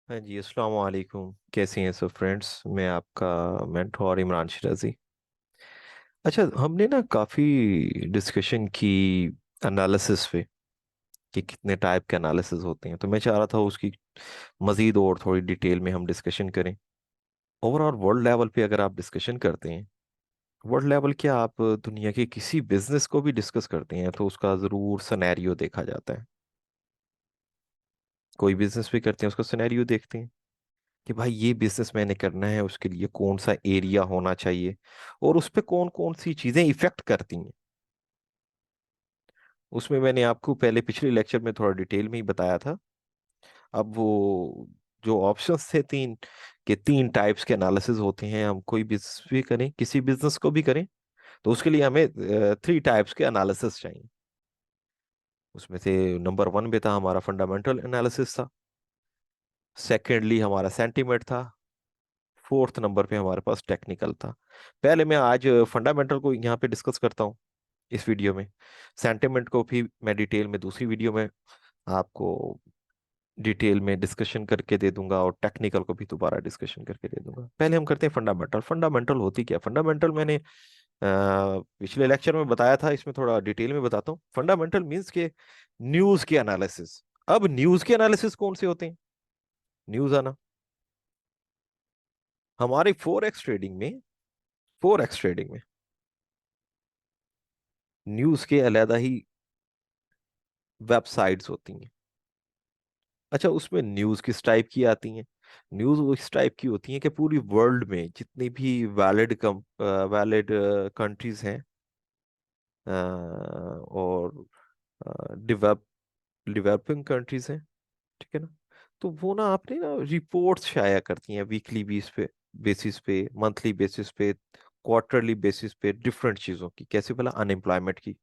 हाँ जी, अस्सलाम वालेकुम। कैसे हैं सब फ्रेंड्स? मैं आपका मेंटोर इमरान शिराजी। अच्छा, हमने ना काफ़ी डिस्कशन की एनालिसिस पे कि कितने टाइप के एनालिसिस होते हैं, तो मैं चाह रहा था उसकी मज़ीद और थोड़ी डिटेल में हम डिस्कशन करें। ओवरऑल वर्ल्ड लेवल पे अगर आप डिस्कशन करते हैं, वर्ल्ड लेवल क्या, आप दुनिया के किसी बिजनेस को भी डिस्कस करते हैं तो उसका ज़रूर सिनेरियो देखा जाता है। कोई बिजनेस भी करते हैं उसका सिनेरियो देखते हैं कि भाई ये बिजनेस मैंने करना है, उसके लिए कौन सा एरिया होना चाहिए और उस पे कौन कौन सी चीजें इफेक्ट करती हैं। उसमें मैंने आपको पहले पिछले लेक्चर में थोड़ा डिटेल में ही बताया था। अब वो जो ऑप्शंस थे तीन, के तीन टाइप्स के एनालिसिस होते हैं। हम कोई बिजनेस भी करें, किसी बिजनेस को भी करें, तो उसके लिए हमें थ्री टाइप्स के एनालिसिस चाहिए। उसमें से नंबर वन पे था हमारा फंडामेंटल एनालिसिस था। सेकेंडली हमारा सेंटीमेंट था। फोर्थ नंबर पे हमारे पास टेक्निकल था। पहले मैं आज फंडामेंटल को यहाँ पे डिस्कस करता हूँ इस वीडियो में। सेंटिमेंट को भी मैं डिटेल में दूसरी वीडियो में आपको डिटेल में डिस्कशन करके दे दूंगा, और टेक्निकल को भी दोबारा डिस्कशन करके दे दूंगा। पहले हम करते हैं फंडामेंटल। फंडामेंटल होती क्या? फंडामेंटल मैंने पिछले लेक्चर में बताया था, इसमें थोड़ा डिटेल में बताता हूँ। फंडामेंटल मीन्स के न्यूज के एनालिसिस। अब न्यूज के एनालिसिस कौन से होते हैं? न्यूज आना हमारी फोर एक्स ट्रेडिंग में न्यूज के अलग ही वेबसाइट्स होती हैं। अच्छा, उसमें न्यूज किस टाइप की आती हैं? न्यूज वो इस टाइप की होती हैं कि पूरी वर्ल्ड में जितनी भी वैलिड कंट्रीज हैं, और डिवेलप डेवलपिंग कंट्रीज हैं, ठीक है ना, तो वो ना आपने ना रिपोर्ट्स शाया करती हैं वीकली बेसिस पे, मंथली बेसिस पे, क्वार्टरली बेसिस पे, डिफरेंट चीज़ों की। कैसे? भला अनएम्प्लॉयमेंट की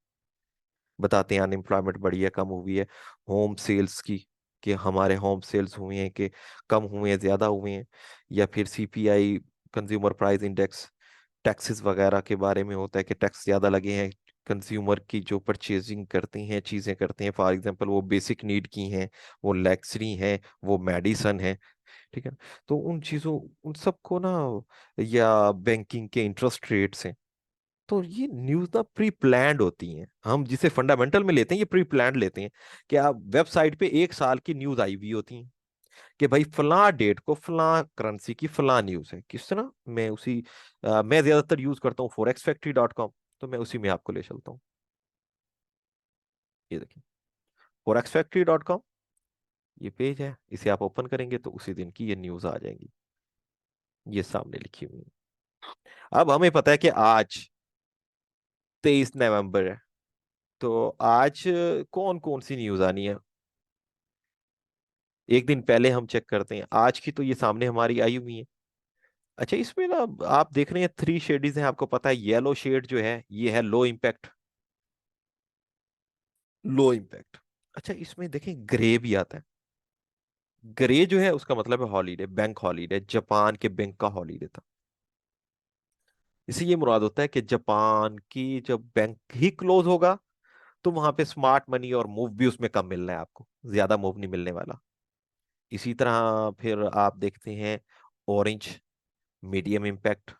बताते हैं, अनएम्प्लॉयमेंट बढ़ी है कम हुई है। होम सेल्स की, कि हमारे होम सेल्स हुए हैं कि कम हुए हैं, ज्यादा हुए हैं। या फिर CPI, consumer price index, taxes वगैरह के बारे में होता है कि टैक्स ज्यादा लगे हैं। कंज्यूमर की जो परचेजिंग करते हैं, चीजें करते हैं, फॉर एग्जांपल वो बेसिक नीड की हैं, वो लग्जरी हैं, वो मेडिसन है, ठीक है। तो उन चीजों, उन सबको ना, या बैंकिंग के इंटरेस्ट रेट्स हैं, तो ये न्यूज ना प्री प्लान्ड होती हैं। हम जिसे फंडामेंटल में लेते हैं, ये प्री प्लान्ड लेते हैं कि आप वेबसाइट पे एक साल की न्यूज आई हुई होती है कि भाई फलां डेट को फलां करेंसी की फलां न्यूज है। किस तरह? मैं ज्यादातर यूज करता हूँ forex factory.com, तो मैं उसी में आपको ले चलता हूँ। ये देखिए, forex factory.com, ये पेज है, इसे आप ओपन करेंगे तो उसी दिन की ये न्यूज आ जाएंगी, ये सामने लिखी हुई है। अब हमें पता है कि आज 23 नवंबर है, तो आज कौन कौन सी न्यूज आनी है, एक दिन पहले हम चेक करते हैं। आज की तो ये सामने हमारी आई हुई है। अच्छा, इसमें ना आप देख रहे हैं थ्री शेड्स हैं, आपको पता है येलो शेड जो है ये है लो इम्पैक्ट। Low impact. अच्छा, इसमें देखें ग्रे भी आता है। ग्रे जो है उसका मतलब है हॉलीडे, बैंक हॉलीडे, जापान के बैंक का हॉलीडे था। इसे ये मुराद होता है कि जापान की जब बैंक ही क्लोज होगा तो वहां पे स्मार्ट मनी और मूव भी उसमें कम मिलना है, आपको ज्यादा मूव नहीं मिलने वाला। इसी तरह फिर आप देखते हैं ऑरेंज, मीडियम इम्पैक्ट।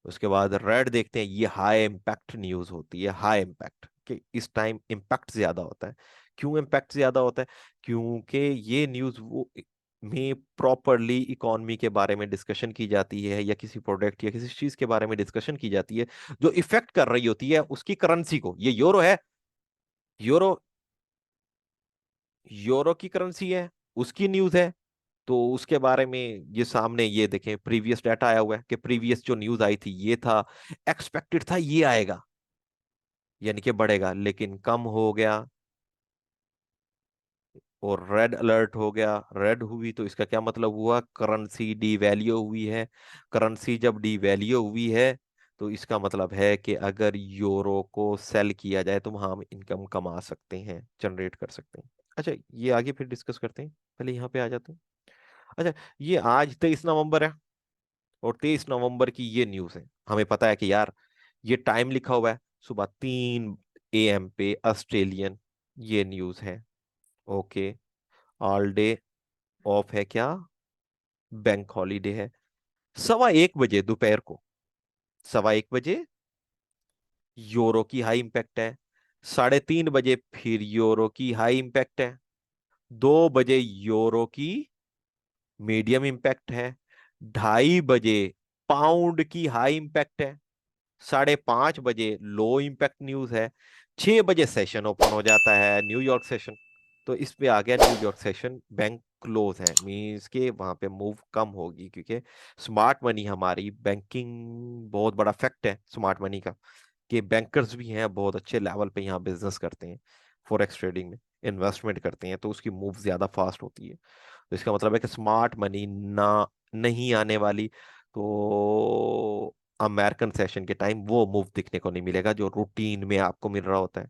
उसके बाद रेड देखते हैं, ये हाई इम्पैक्ट न्यूज होती है। हाई इम्पैक्ट कि इस टाइम इम्पैक्ट ज्यादा होता है। क्यों इम्पैक्ट ज्यादा होता है? क्योंकि ये न्यूज वो में प्रॉपरली इकोनॉमी के बारे में डिस्कशन की जाती है, या किसी प्रोडक्ट या किसी चीज के बारे में डिस्कशन की जाती है जो इफेक्ट कर रही होती है उसकी करेंसी को। ये यूरो है, यूरो, यूरो की करेंसी है, उसकी न्यूज है। तो उसके बारे में ये सामने ये देखें, प्रीवियस डाटा आया हुआ है कि प्रीवियस जो न्यूज आई थी ये था, एक्सपेक्टेड था ये आएगा, यानी कि बढ़ेगा, लेकिन कम हो गया और रेड अलर्ट हो गया। रेड हुई तो इसका क्या मतलब हुआ? करेंसी डीवैल्यू हुई है। करेंसी जब डीवैल्यू हुई है तो इसका मतलब है कि अगर यूरो को सेल किया जाए तो वहां हम इनकम कमा सकते हैं, जनरेट कर सकते हैं। अच्छा, ये आगे फिर डिस्कस करते हैं, पहले यहाँ पे आ जाते हैं। अच्छा, ये आज 23 नवंबर है, और 23 नवंबर की ये न्यूज है। हमें पता है कि यार ये टाइम लिखा हुआ है, सुबह 3 AM पे ऑस्ट्रेलियन, ये न्यूज है। ओके, ऑल डे ऑफ है क्या? बैंक हॉलीडे है। 1:15 दोपहर को, 1:15 यूरो की हाई इंपैक्ट है। 3:30 फिर यूरो की हाई इंपैक्ट है। 2 बजे यूरो की मीडियम इंपैक्ट है। 2:30 पाउंड की हाई इंपैक्ट है। 5:30 लो इंपैक्ट न्यूज है। 6 सेशन ओपन हो जाता है, न्यूयॉर्क सेशन। तो इस पे आ गया न्यूयॉर्क सेशन, बैंक क्लोज है, मीन्स के वहां पे मूव कम होगी, क्योंकि स्मार्ट मनी, हमारी बैंकिंग बहुत बड़ा फैक्ट है स्मार्ट मनी का, कि बैंकर्स भी हैं बहुत अच्छे लेवल पे यहाँ बिजनेस करते हैं, फॉरेक्स ट्रेडिंग में इन्वेस्टमेंट करते हैं, तो उसकी मूव ज्यादा फास्ट होती है। तो इसका मतलब है कि स्मार्ट मनी ना नहीं आने वाली। तो अमेरिकन सेशन के टाइम वो मूव दिखने को नहीं मिलेगा जो रूटीन में आपको मिल रहा होता है।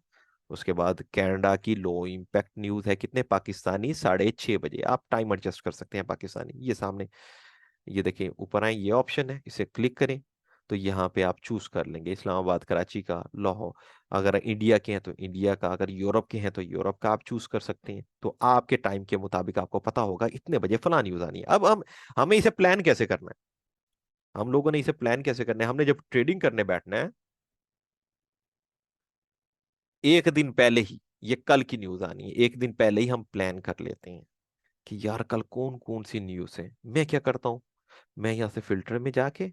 उसके बाद कनाडा की लो इम्पैक्ट न्यूज है कितने, पाकिस्तानी 6:30 आप टाइम एडजस्ट कर सकते हैं पाकिस्तानी, ये सामने, ये देखिए ऊपर आए, ये ऑप्शन है, इसे क्लिक करें। तो यहाँ पे आप चूज कर लेंगे इस्लामाबाद, कराची का, लाहौर। अगर इंडिया के हैं तो इंडिया का, अगर यूरोप के हैं तो यूरोप का आप चूज कर सकते हैं। तो आपके टाइम के मुताबिक आपको पता होगा इतने बजे फलां न्यूज आनी है। अब हम हमें इसे प्लान कैसे करना है, हम लोगों ने इसे प्लान कैसे करना है, हमने जब ट्रेडिंग करने बैठना है, एक दिन पहले ही, ये कल की न्यूज आनी है, एक दिन पहले ही हम प्लान कर लेते हैं कि यार कल कौन कौन सी न्यूज है। मैं क्या करता हूँ, मैं यहाँ से फिल्टर में जाके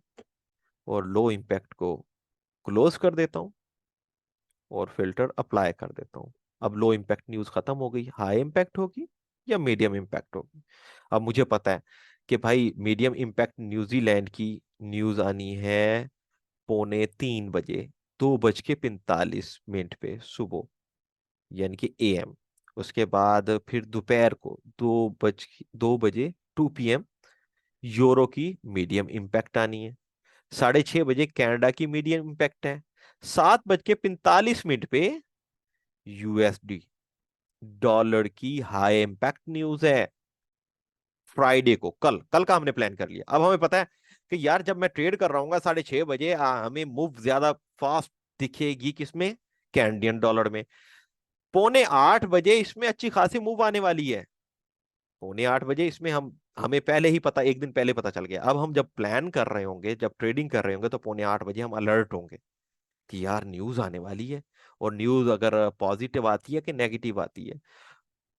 और लो इम्पैक्ट को क्लोज कर देता हूँ और फिल्टर अप्लाई कर देता हूँ। अब लो इम्पैक्ट न्यूज खत्म हो गई, हाई इम्पैक्ट होगी या मीडियम इम्पैक्ट होगी। अब मुझे पता है कि भाई मीडियम इम्पैक्ट न्यूजीलैंड की न्यूज आनी है 2:45, 2:45 पे सुबह, यानी कि AM। उसके बाद फिर दोपहर को 2 बजे 2 PM यूरो की मीडियम इम्पैक्ट आनी है। 6:30 कनाडा की मीडियम इम्पैक्ट है। 7:45 पे USD डॉलर की हाई इम्पैक्ट न्यूज है। फ्राइडे को, कल कल का हमने प्लान कर लिया। अब हमें पता है कि यार जब मैं ट्रेड कर रहा हूँ 6:30 हमें मूव ज्यादा फास्ट दिखेगी किसमें, कैनेडियन डॉलर में। 7:45 इसमें अच्छी खासी मूव आने वाली है। 7:45 इसमें हमें पहले ही पता, एक दिन पहले पता चल गया। अब हम जब प्लान कर रहे होंगे, जब ट्रेडिंग कर रहे होंगे, तो 7:45 हम अलर्ट होंगे कि यार न्यूज आने वाली है। और न्यूज अगर पॉजिटिव आती है कि नेगेटिव आती है,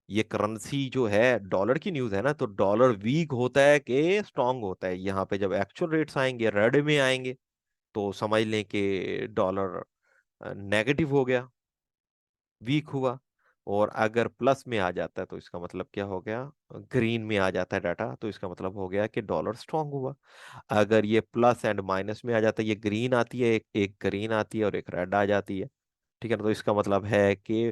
ये करेंसी जो है डॉलर की न्यूज है ना, तो डॉलर वीक होता है कि स्ट्रांग होता है, यहाँ पे जब एक्चुअल रेट्स आएंगे, रेड में आएंगे, तो समझ लें कि डॉलर नेगेटिव हो गया, वीक हुआ। और अगर प्लस में आ जाता है तो इसका मतलब क्या हो गया, ग्रीन में आ जाता है डाटा, तो इसका मतलब हो गया कि डॉलर स्ट्रांग हुआ। अगर ये प्लस एंड माइनस में आ जाता है, ये ग्रीन आती है, एक ग्रीन आती है और एक रेड आ जाती है, ठीक है ना, तो इसका मतलब है कि